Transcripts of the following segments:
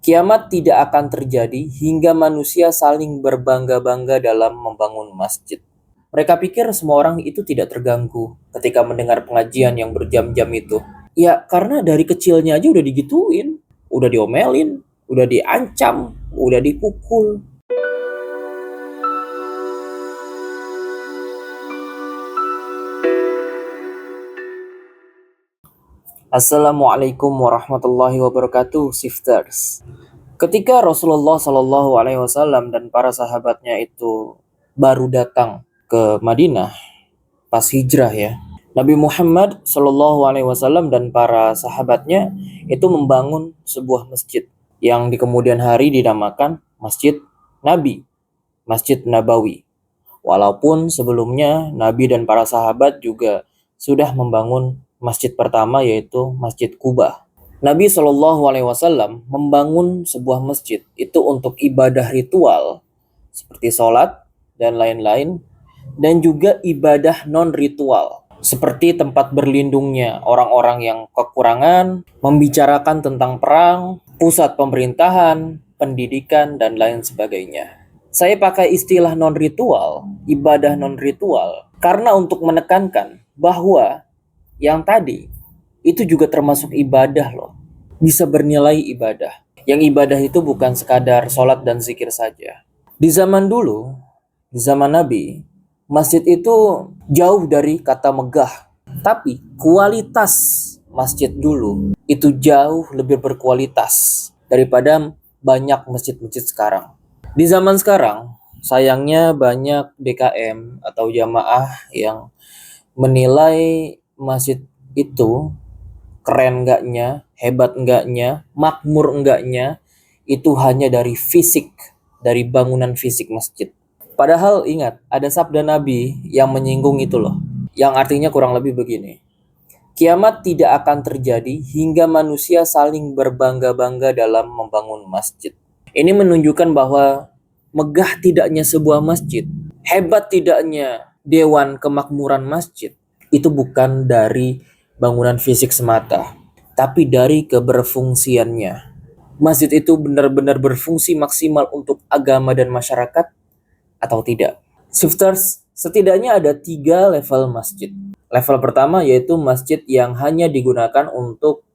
Kiamat tidak akan terjadi hingga manusia saling berbangga-bangga dalam membangun masjid. Mereka pikir semua orang itu tidak terganggu ketika mendengar pengajian yang berjam-jam itu. Ya, karena dari kecilnya aja udah digituin, udah diomelin, udah diancam, udah dipukul. Assalamualaikum warahmatullahi wabarakatuh, sifters. Ketika Rasulullah Shallallahu Alaihi Wasallam dan para sahabatnya itu baru datang ke Madinah pas hijrah ya, Nabi Muhammad Shallallahu Alaihi Wasallam dan para sahabatnya itu membangun sebuah masjid yang di kemudian hari dinamakan Masjid Nabi, Masjid Nabawi. Walaupun sebelumnya Nabi dan para sahabat juga sudah membangun masjid pertama yaitu Masjid Kuba. Nabi Shallallahu Alaihi Wasallam membangun sebuah masjid itu untuk ibadah ritual seperti sholat dan lain-lain, dan juga ibadah non ritual seperti tempat berlindungnya orang-orang yang kekurangan, membicarakan tentang perang, pusat pemerintahan, pendidikan, dan lain sebagainya. Saya pakai istilah non ritual, ibadah non ritual, karena untuk menekankan bahwa yang tadi itu juga termasuk ibadah loh. Bisa bernilai ibadah. Yang ibadah itu bukan sekadar sholat dan zikir saja. Di zaman dulu, di zaman Nabi, masjid itu jauh dari kata megah. Tapi kualitas masjid dulu itu jauh lebih berkualitas daripada banyak masjid-masjid sekarang. Di zaman sekarang, sayangnya banyak DKM atau jamaah yang menilai masjid itu keren enggaknya, hebat enggaknya, makmur enggaknya, itu hanya dari fisik, dari bangunan fisik masjid. Padahal ingat, ada sabda Nabi yang menyinggung itu loh, yang artinya kurang lebih begini. Kiamat tidak akan terjadi hingga manusia saling berbangga-bangga dalam membangun masjid. Ini menunjukkan bahwa megah tidaknya sebuah masjid, hebat tidaknya dewan kemakmuran masjid, itu bukan dari bangunan fisik semata, tapi dari keberfungsiannya. Masjid itu benar-benar berfungsi maksimal untuk agama dan masyarakat atau tidak. Shifters, setidaknya ada 3 level masjid. Level pertama yaitu masjid yang hanya digunakan untuk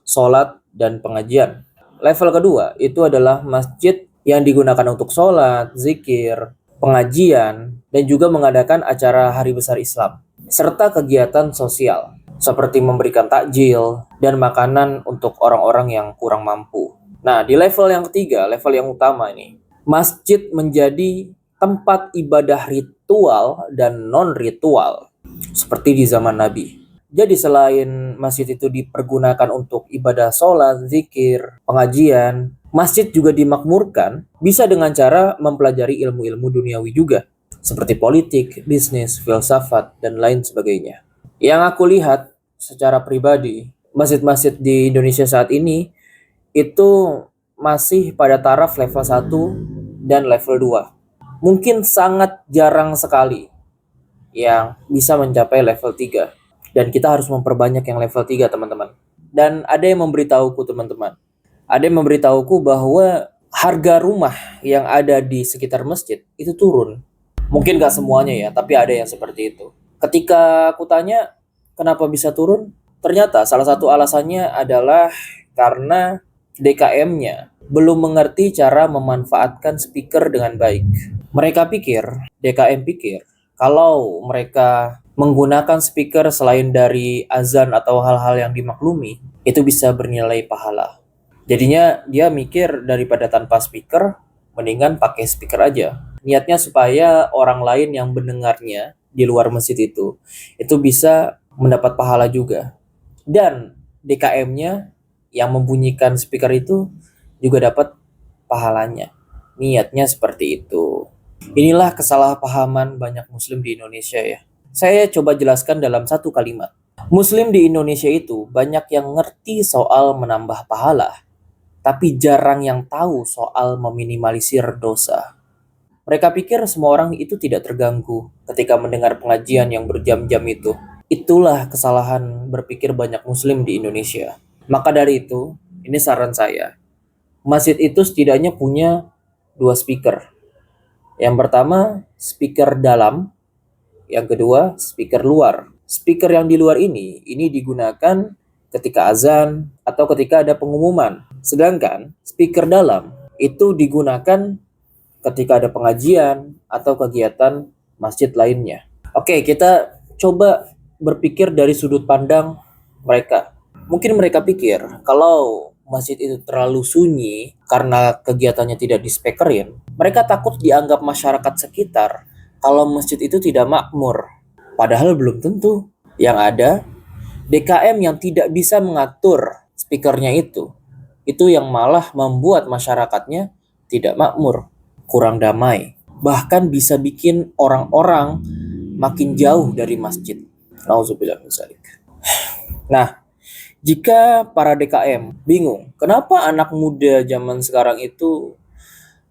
sholat dan pengajian. Level kedua itu adalah masjid yang digunakan untuk sholat, zikir, pengajian, dan juga mengadakan acara hari besar Islam, serta kegiatan sosial, seperti memberikan takjil dan makanan untuk orang-orang yang kurang mampu. Nah, di level yang ketiga, level yang utama ini, masjid menjadi tempat ibadah ritual dan non-ritual, seperti di zaman Nabi. Jadi selain masjid itu dipergunakan untuk ibadah sholat, zikir, pengajian, masjid juga dimakmurkan bisa dengan cara mempelajari ilmu-ilmu duniawi juga, seperti politik, bisnis, filsafat, dan lain sebagainya. Yang aku lihat secara pribadi, masjid-masjid di Indonesia saat ini itu masih pada taraf level 1 dan level 2. Mungkin sangat jarang sekali yang bisa mencapai level 3. Dan kita harus memperbanyak yang level 3, teman-teman. Dan ada yang memberitahuku, teman-teman. Ada yang memberitahuku bahwa harga rumah yang ada di sekitar masjid itu turun. Mungkin gak semuanya ya, tapi ada yang seperti itu. Ketika aku tanya, kenapa bisa turun? Ternyata salah satu alasannya adalah karena DKM-nya belum mengerti cara memanfaatkan speaker dengan baik. Mereka pikir, DKM pikir, kalau mereka menggunakan speaker selain dari azan atau hal-hal yang dimaklumi, itu bisa bernilai pahala. Jadinya dia mikir daripada tanpa speaker, mendingan pakai speaker aja. Niatnya supaya orang lain yang mendengarnya di luar masjid itu bisa mendapat pahala juga. Dan DKM-nya yang membunyikan speaker itu juga dapat pahalanya. Niatnya seperti itu. Inilah kesalahpahaman banyak muslim di Indonesia ya. Saya coba jelaskan dalam satu kalimat. Muslim di Indonesia itu banyak yang ngerti soal menambah pahala, tapi jarang yang tahu soal meminimalisir dosa. Mereka pikir semua orang itu tidak terganggu ketika mendengar pengajian yang berjam-jam itu. Itulah kesalahan berpikir banyak muslim di Indonesia. Maka dari itu, ini saran saya. masjid itu setidaknya punya dua speaker. Yang pertama, speaker dalam, yang kedua, speaker luar. Speaker yang di luar ini digunakan ketika azan atau ketika ada pengumuman. Sedangkan speaker dalam itu digunakan ketika ada pengajian atau kegiatan masjid lainnya. Oke, kita coba berpikir dari sudut pandang mereka. Mungkin mereka pikir kalau masjid itu terlalu sunyi karena kegiatannya tidak dispekerin, mereka takut dianggap masyarakat sekitar kalau masjid itu tidak makmur. Padahal belum tentu. Yang ada, DKM yang tidak bisa mengatur speakernya itu yang malah membuat masyarakatnya tidak makmur, kurang damai. Bahkan bisa bikin orang-orang makin jauh dari masjid. Nauzubillah min dzalik. Nah, jika para DKM bingung, kenapa anak muda zaman sekarang itu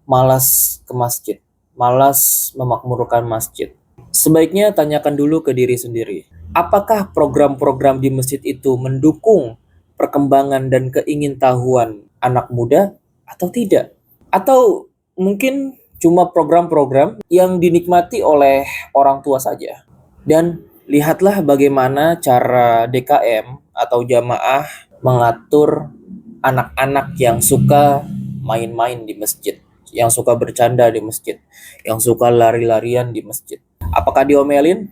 malas ke masjid, malas memakmurkan masjid? Sebaiknya tanyakan dulu ke diri sendiri. Apakah program-program di masjid itu mendukung perkembangan dan keingintahuan anak muda atau tidak? Atau mungkin cuma program-program yang dinikmati oleh orang tua saja? Dan lihatlah bagaimana cara DKM atau jamaah mengatur anak-anak yang suka main-main di masjid, yang suka bercanda di masjid, yang suka lari-larian di masjid. Apakah diomelin?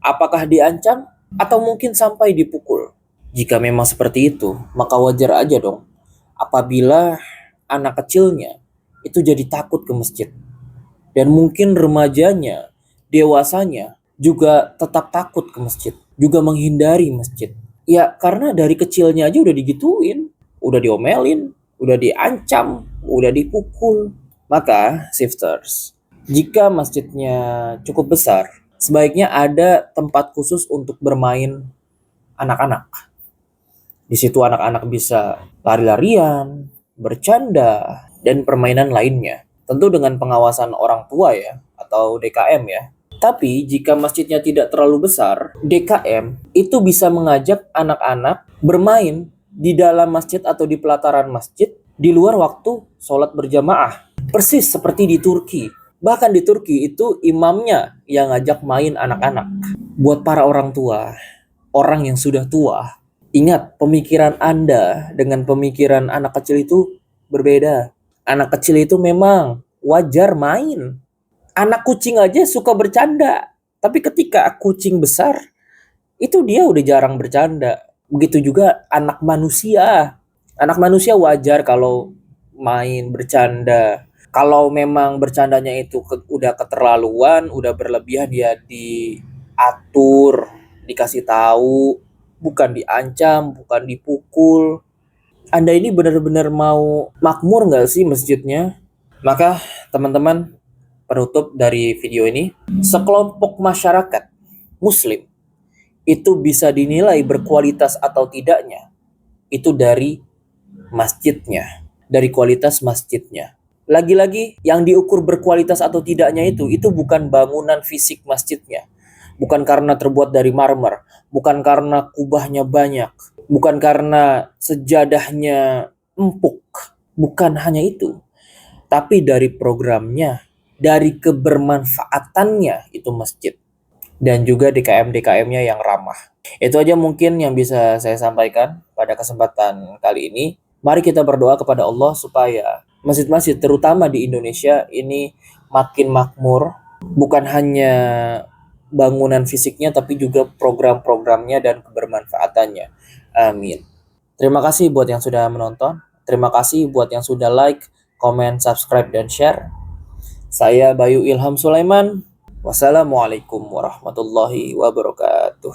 Apakah diancam? Atau mungkin sampai dipukul? Jika memang seperti itu, maka wajar aja dong apabila anak kecilnya itu jadi takut ke masjid. Dan mungkin remajanya, dewasanya juga tetap takut ke masjid, juga menghindari masjid. Ya karena dari kecilnya aja udah digituin, udah diomelin, udah diancam, udah dipukul. Maka, shifters, jika masjidnya cukup besar, sebaiknya ada tempat khusus untuk bermain anak-anak. Di situ anak-anak bisa lari-larian, bercanda, dan permainan lainnya. Tentu dengan pengawasan orang tua ya, atau DKM ya. Tapi jika masjidnya tidak terlalu besar, DKM itu bisa mengajak anak-anak bermain di dalam masjid atau di pelataran masjid di luar waktu sholat berjamaah. Persis seperti di Turki. Bahkan di Turki itu imamnya yang ngajak main anak-anak. Buat para orang tua, orang yang sudah tua, ingat pemikiran Anda dengan pemikiran anak kecil itu berbeda. Anak kecil itu memang wajar main. Anak kucing aja suka bercanda. Tapi ketika kucing besar, itu dia udah jarang bercanda. Begitu juga anak manusia. Anak manusia wajar kalau main bercanda. Kalau memang bercandanya itu udah keterlaluan, udah berlebihan, ya diatur, dikasih tahu, bukan diancam, bukan dipukul. Anda ini benar-benar mau makmur nggak sih masjidnya? Maka teman-teman, penutup dari video ini, sekelompok masyarakat muslim itu bisa dinilai berkualitas atau tidaknya itu dari masjidnya, dari kualitas masjidnya. Lagi-lagi yang diukur berkualitas atau tidaknya itu bukan bangunan fisik masjidnya, bukan karena terbuat dari marmer, bukan karena kubahnya banyak, bukan karena sejadahnya empuk, bukan hanya itu, tapi dari programnya, dari kebermanfaatannya itu masjid, dan juga DKM-DKM-nya yang ramah. Itu aja mungkin yang bisa saya sampaikan pada kesempatan kali ini. Mari kita berdoa kepada Allah supaya masjid-masjid terutama di Indonesia ini makin makmur, bukan hanya bangunan fisiknya tapi juga program-programnya dan kebermanfaatannya. Amin. Terima kasih buat yang sudah menonton. Terima kasih buat yang sudah like, komen, subscribe, dan share. Saya Bayu Ilham Sulaiman. Wassalamualaikum warahmatullahi wabarakatuh.